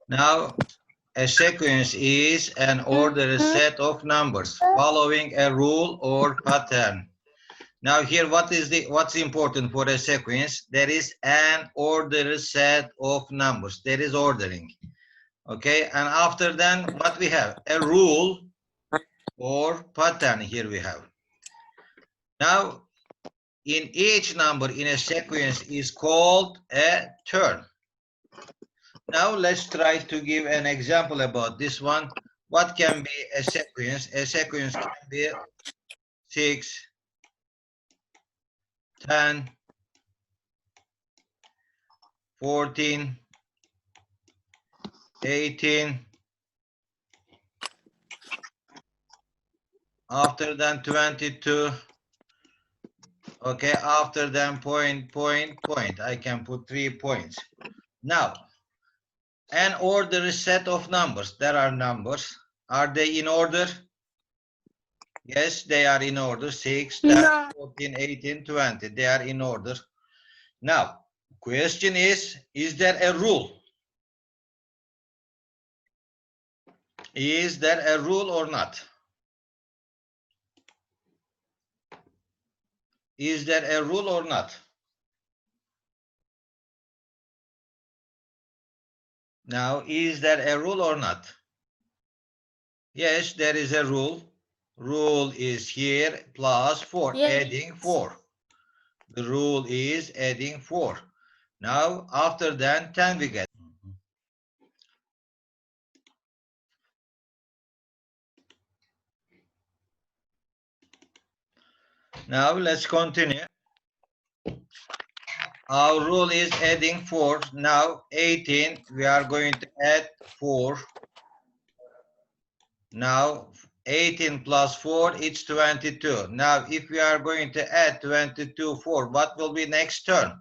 Now, a sequence is an ordered set of numbers following a rule or pattern. Now here, what's important for a sequence? There is an ordered set of numbers. There is ordering. Okay, and after then, what we have? A rule or pattern here we have. Now, in each number in a sequence is called a turn. Now let's try to give an example about this one. What can be a sequence? A sequence can be 6, 10, 14, 18, after then 22, okay, after then point. I can put 3 points. Now, an ordered set of numbers. There are numbers. Are they in order? Yes, they are in order. 6, 10, 14, 18, 20. They are in order. Now, question is there a rule? Is there a rule or not? Is there a rule or not? Now, is there a rule or not? Yes, there is a rule. Rule is here plus 4, yes. Adding 4. The rule is adding 4. Now, after that, 10 we get. Now, let's continue. Our rule is adding 4. Now, 18, we are going to add 4. Now, 18 plus 4, it's 22. Now, if we are going to add 22, 4, what will be next turn?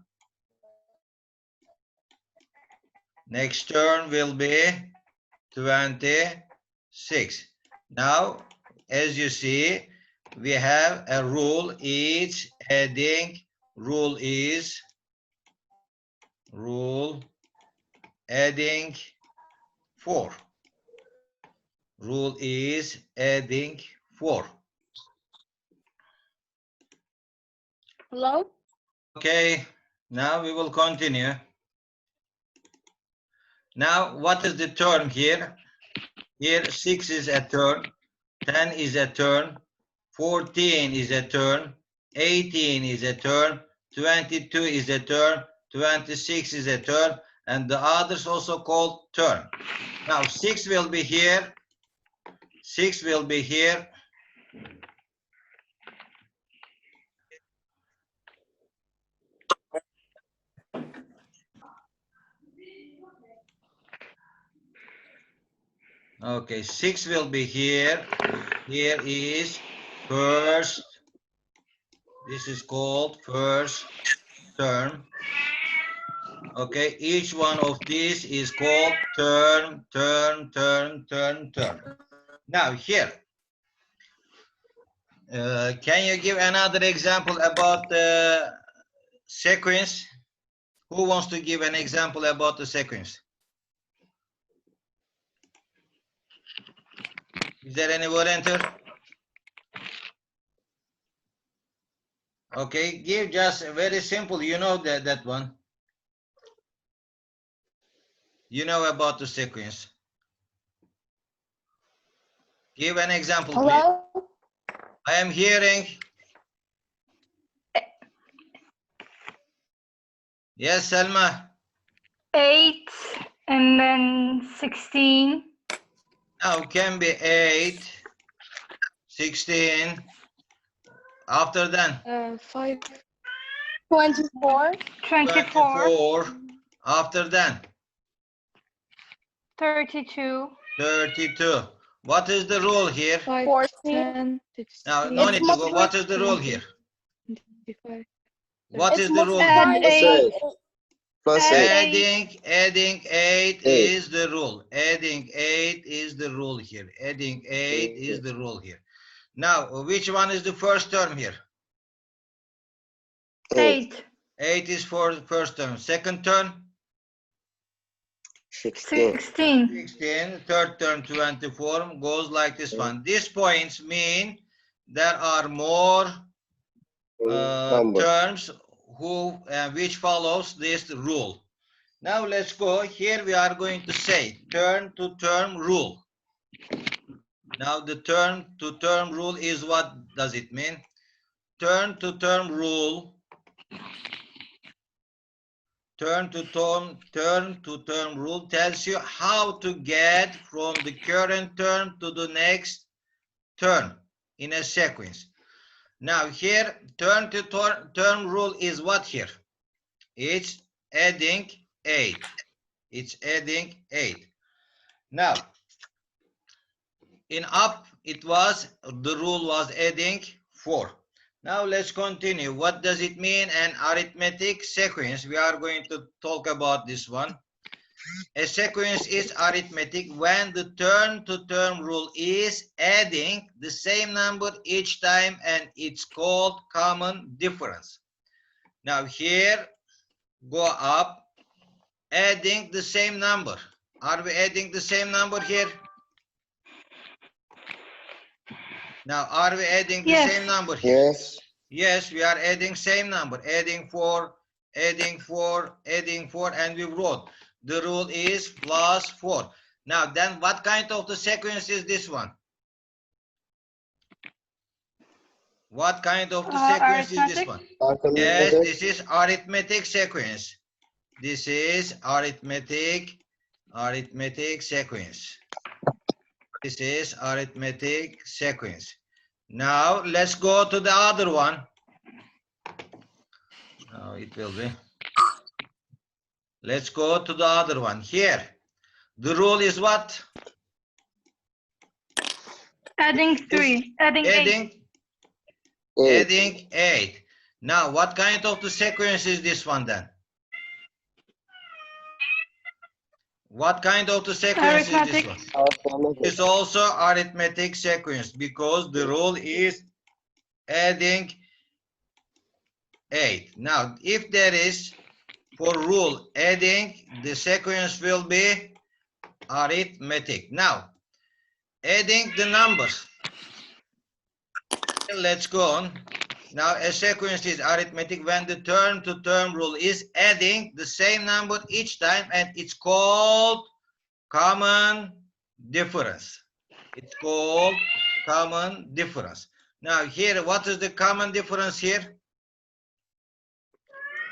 Next turn will be 26. Now, as you see, we have a rule. Each adding rule is rule adding 4. Rule is adding 4. Hello? Okay, now we will continue. Now, what is the term here? Here, 6 is a turn, 10 is a turn, 14 is a turn, 18 is a turn, 22 is a turn, 26 is a turn, and the others also called turn. Now, 6 will be here, 6 will be here. Okay, 6 will be here. Here is first. This is called first term. Okay, each one of these is called turn. Now here, can you give another example about the sequence? Who wants to give an example about the sequence? Is there any volunteer? Okay, give just very simple. You know that one. You know about the sequence. Give an example, Hello? please. I am hearing. Yes, Selma. 8 and then 16. Now can be 8, 16. After that. 5. 24. 24. After that. 32. 32. What is the rule here? 5, 10, 16. Now, no need to go. What is the rule here? 25. What is the rule? Add 8. Plus Add 8. Adding 8 is the rule. Adding 8 is the rule here. Adding 8 is the rule here. Now, which one is the first term here? 8. 8 is for the first term. Second term? 16. 16, third term 24 goes like this one. These points mean there are more terms which follows this rule. Now let's go. Here we are going to say term to term rule. Now the term to term rule is, what does it mean? Term to term rule. Term to term rule tells you how to get from the current term to the next term in a sequence. Now here, term to term rule is what here? It's adding 8. It's adding 8. Now, in up, the rule was adding 4. Now let's continue. What does it mean? An arithmetic sequence. We are going to talk about this one. A sequence is arithmetic when the term to term rule is adding the same number each time, and it's called common difference. Now here, go up, adding the same number. Are we adding the same number here? Now, are we adding the Yes. same number here? Yes. Yes, we are adding same number, adding 4, adding 4, adding 4, and we wrote the rule is plus 4. Now, then what kind of the sequence is this one? What kind of the sequence is this one? Yes, this is arithmetic sequence. This is arithmetic sequence. This is arithmetic sequence. Now let's go to the other one. Now it will be. Let's go to the other one. Here, the rule is what? Adding 3. Adding 8. Adding 8. Now, what kind of the sequence is this one then? What kind of the sequence is this one? It's also arithmetic sequence because the rule is adding 8. Now, if there is for rule adding, the sequence will be arithmetic. Now, adding the numbers. Let's go on. Now, a sequence is arithmetic when the term to term rule is adding the same number each time, and it's called common difference. It's called common difference. Now, here, what is the common difference here?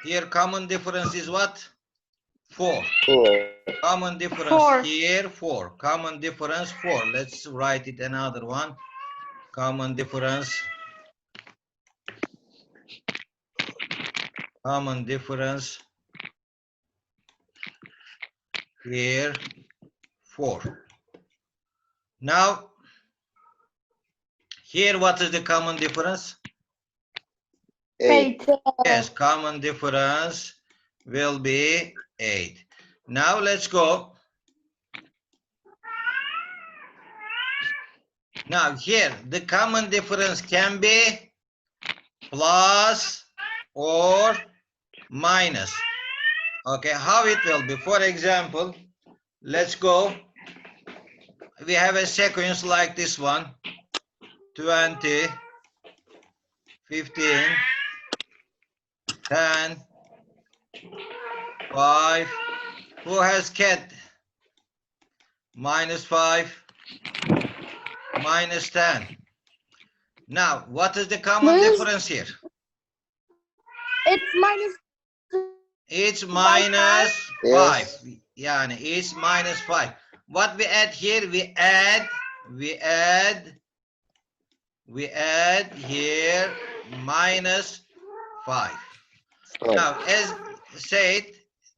Here, common difference is what? 4. Common difference 4. here, 4. Common difference 4. Let's write it another one. Common difference. Common difference here 4. Now, here what is the common difference? 8. Yes, common difference will be 8. Now let's go. Now here, the common difference can be plus or minus. Okay, how it will be? For example, let's go. We have a sequence like this one. 20, 15, 10, 5. Who has cat? Minus 5. Minus 10. Now, what is the common difference here? It's minus. It's minus 5. Yeah, it's minus 5. What we add here? We add here minus 5. Now, as said,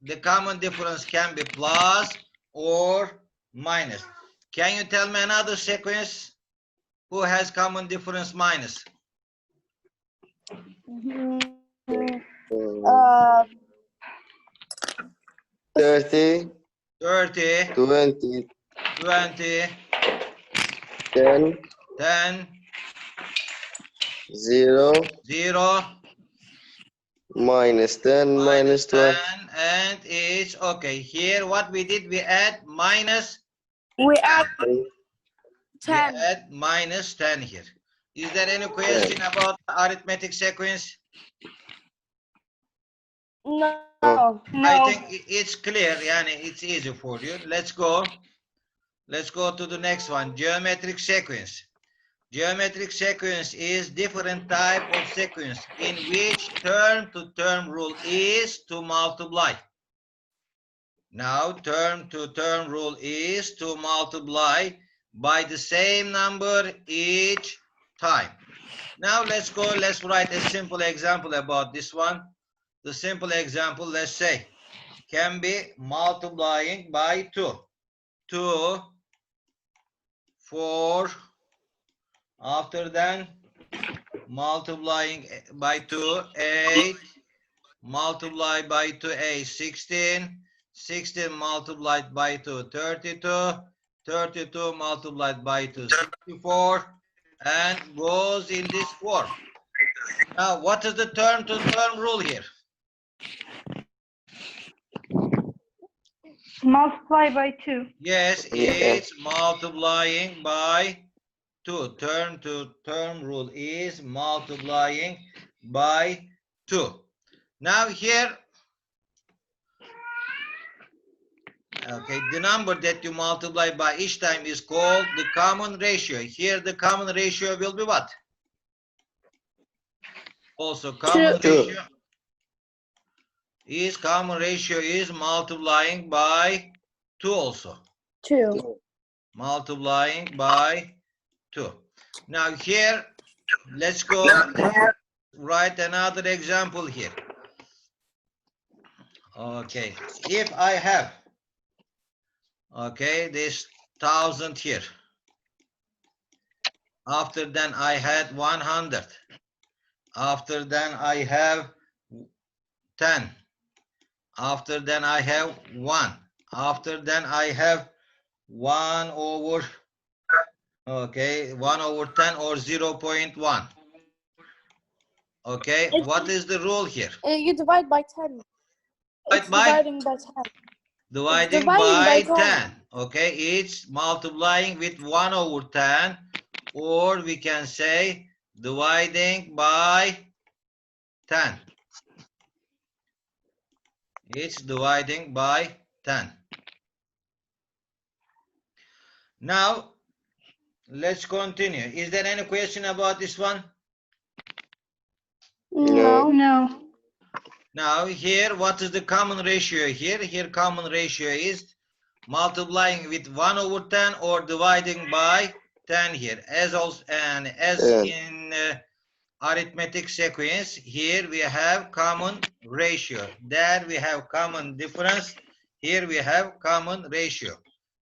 the common difference can be plus or minus. Can you tell me another sequence who has common difference minus? 30, 30, 20, 20, 10, 10, 0, 0, minus 10, minus 12. 10, and it's okay. Here, what we did, we add minus We add 10. 10. We add minus 10 here. Is there any question about the arithmetic sequence? No. No. I think it's clear, yani it's easy for you. Let's go. Let's go to the next one. Geometric sequence. Geometric sequence is different type of sequence in which term-to-term rule is to multiply. Now, term-to-term rule is to multiply by the same number each time. Now, let's go. Let's write a simple example about this one. The simple example, let's say, can be multiplying by 2. 2, 4, after then multiplying by 2, 8, multiply by 2, 8, 16, 16 multiplied by 2, 32, 32 multiplied by 2, 64, and goes in this form. Now, what is the term-to-term rule here? Multiply by 2. Yes, it's multiplying by 2. Term-to-term rule is multiplying by 2. Now here, okay, the number that you multiply by each time is called the common ratio. Here the common ratio will be what? Also common ratio is multiplying by 2 also. 2. Multiplying by 2. Now here, let's go write another example here. Okay, if I have, okay, this 1000 here. After then I had 100. After then I have 10. After then I have 1. After then I have 1 over, okay, 1 over 10 or 0.1. Okay, what is the rule here? You divide by 10. It's dividing by 10. Dividing by 10. Okay, it's multiplying with 1 over 10, or we can say dividing by 10. It's dividing by 10. Now, let's continue. Is there any question about this one? No. No. Now, here, what is the common ratio here? Here, common ratio is multiplying with 1 over 10 or dividing by 10 here. As also, and as in arithmetic sequence, here we have common ratio. There we have common difference. Here we have common ratio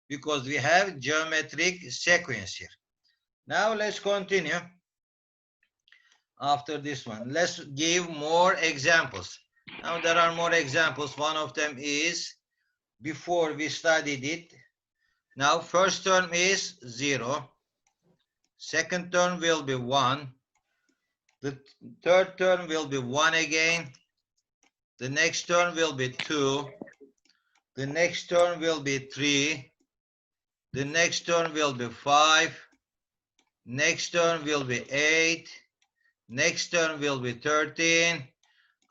because we have geometric sequence here. Now let's continue. After this one, let's give more examples. Now there are more examples. One of them is before we studied it. Now first term is 0. Second term will be 1. The third term will be 1 again. The next term will be 2. The next term will be 3. The next term will be 5. Next term will be 8. Next term will be 13.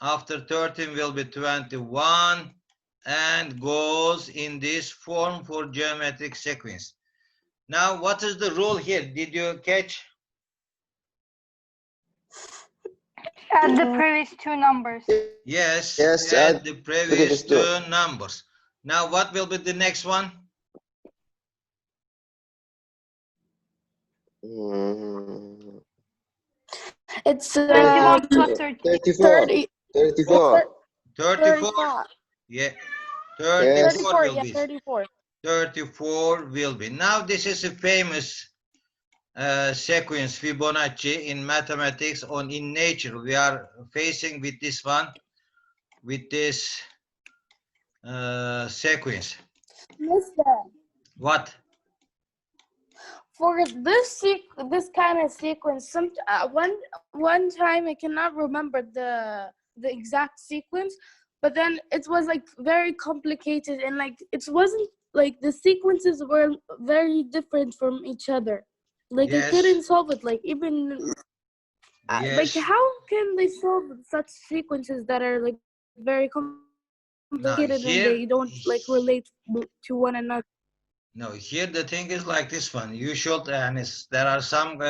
After 13 will be 21. And goes in this form for geometric sequence. Now, what is the rule here? Did you catch? Add the previous 2 numbers. Yes, Yes, add the previous previous two. 2 numbers. Now, what will be the next one? It's 21 plus 13. 34. 34. 34. Yeah, 34 will be. 34. 34 will be. Now, this is a famous sequence Fibonacci in mathematics or in nature. We are facing with this one, with this sequence. Mister, What? for this kind of sequence, one time I cannot remember the exact sequence, but then it was like very complicated, and like it wasn't like the sequences were very different from each other. Like I Yes. couldn't solve it. Like even like Yes. how can they solve such sequences that are like very complicated and they don't like relate to one another? No, here the thing is like this one. You should, and there are some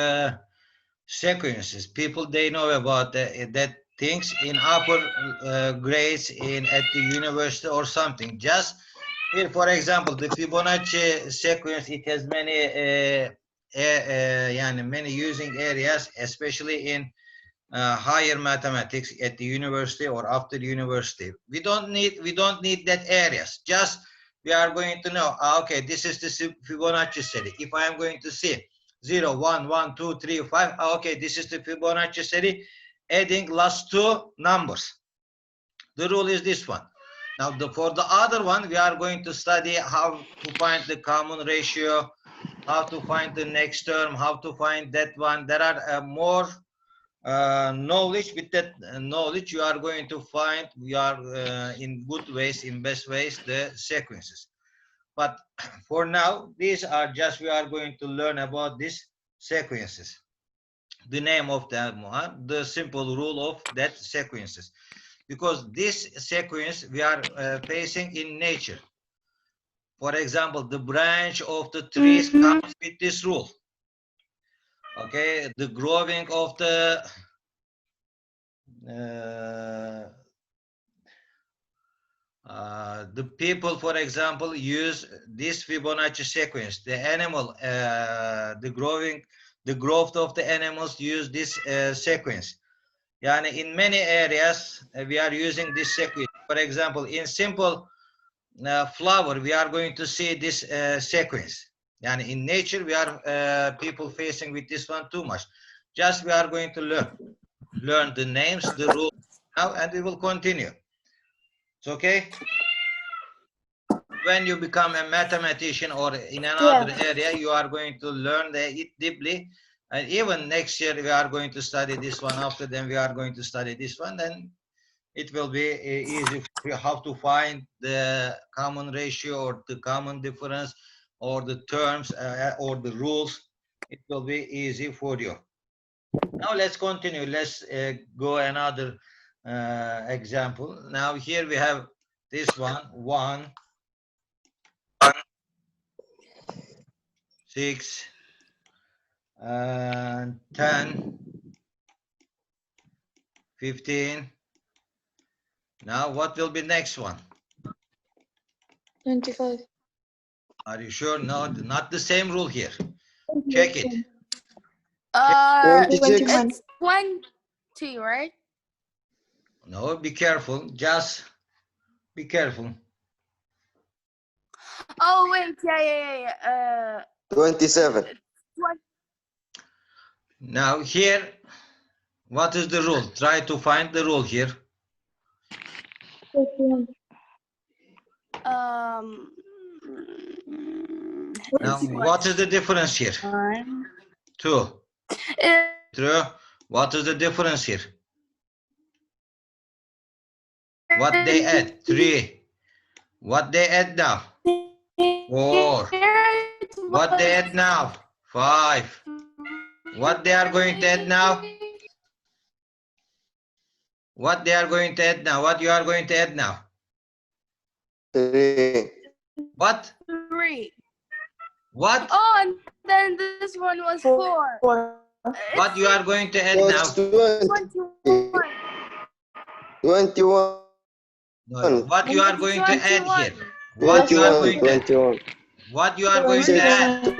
sequences. People they know about that things in upper grades at the university or something. Just here, for example, the Fibonacci sequence. It has many many using areas, especially in higher mathematics at the university or after university. We don't need that areas. Just we are going to know, okay, this is the Fibonacci series. If I am going to see 0, 1, 1, 2, 3, 5, okay, this is the Fibonacci series, adding last two numbers. The rule is this one. Now, for the other one, we are going to study how to find the common ratio, how to find the next term, how to find that one. There are more knowledge. With that knowledge, you are going to find in good ways, in best ways, the sequences. But for now, these are just, we are going to learn about these sequences. The name of them, the simple rule of that sequences. Because this sequence we are facing in nature. For example, the branch of the trees comes with this rule. Okay, the growing of the people, for example, use this Fibonacci sequence. The animal, the growth of the animals use this sequence. Yani in many areas, we are using this sequence. For example, in simple flower, we are going to see this sequence. Yani in nature, we are people facing with this one too much. Just we are going to learn the names, the rules now, and we will continue. It's okay? When you become a mathematician or in another area, you are going to learn it deeply. And even next year, we are going to study this one. After then, we are going to study this one. Then it will be easy for you how to find the common ratio or the common difference or the terms or the rules. It will be easy for you. Now let's continue. Let's go another example. Now here we have this one, 1, 6, 10, 15. Now what will be next one? 25. Are you sure? No, not the same rule here. Check it. 26. It's 20, right? No, be careful. Just be careful. Oh wait, yeah. 27. Now here, what is the rule? Try to find the rule here. Now, what is the difference here? 2. True. What is the difference here? What they add? 3. What they add now? 4. What they add now? 5. What they are going to add now? What they are going to add now? What you are going to add now? 3. What? 3. What? Oh, and then this one was 4. What you are going to add No, now? it's 20. 21. 21. No, what you are going to add here? 21. What you are going to add? 21. What you are going to 6. add? 6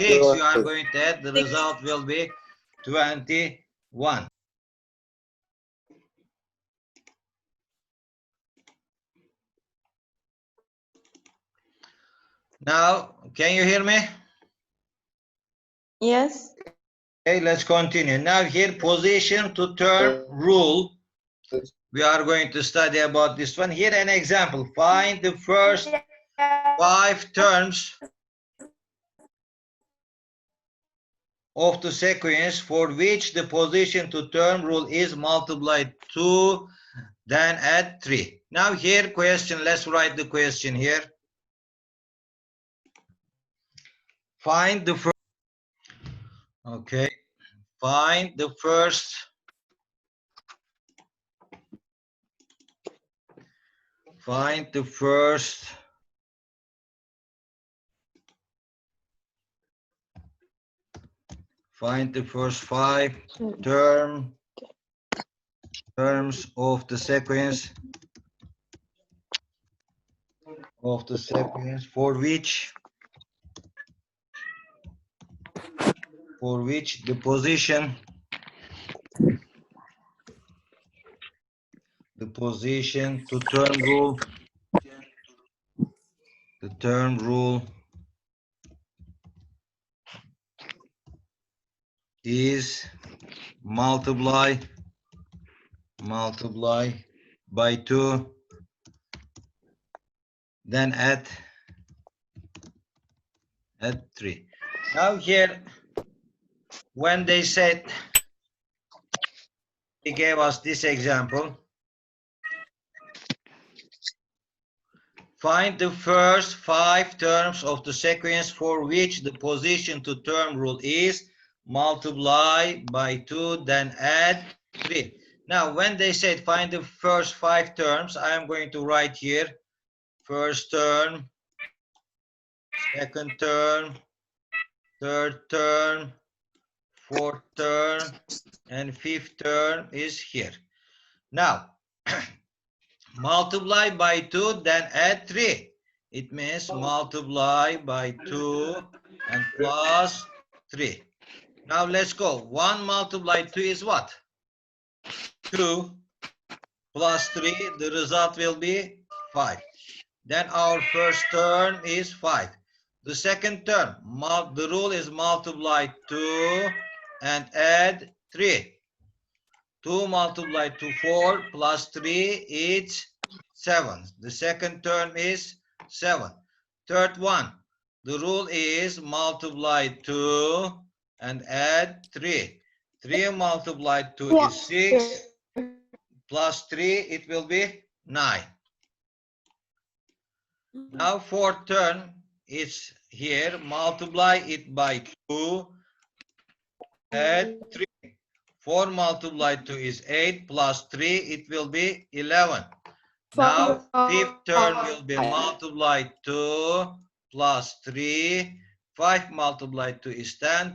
you are 21. going to add. The result will be 21. Now, can you hear me? Yes. Okay, let's continue. Now here, position to term rule. We are going to study about this one. Here an example. Find the first 5 terms of the sequence for which the position to term rule is multiplied 2 then add 3. Now here question, let's write the question here. Find the first, okay, find the first find the first five terms of the sequence for which the position to term rule is multiply by 2, then add 3. Now here, when they said, they gave us this example, find the first 5 terms of the sequence for which the position to term rule is multiply by 2, then add 3. Now, when they said find the first 5 terms, I am going to write here first term, second term, third term, fourth term, and fifth term is here. Now, multiply by 2, then add 3. It means multiply by 2 and plus 3. Now let's go. 1 multiplied 2 is what? 2 plus 3, the result will be 5. Then our first term is 5. The second term, the rule is multiply 2 and add 3. 2 multiplied to 4 plus 3 is 7. The second term is 7. Third one, the rule is multiply 2 and add 3. 3 multiplied 2 is 6. Plus 3, it will be 9. Now fourth term is here, multiply it by 2, add 3. 4 multiplied 2 is 8, plus 3, it will be 11. Now fifth term will be multiplied 2 plus 3. 5 multiplied 2 is 10.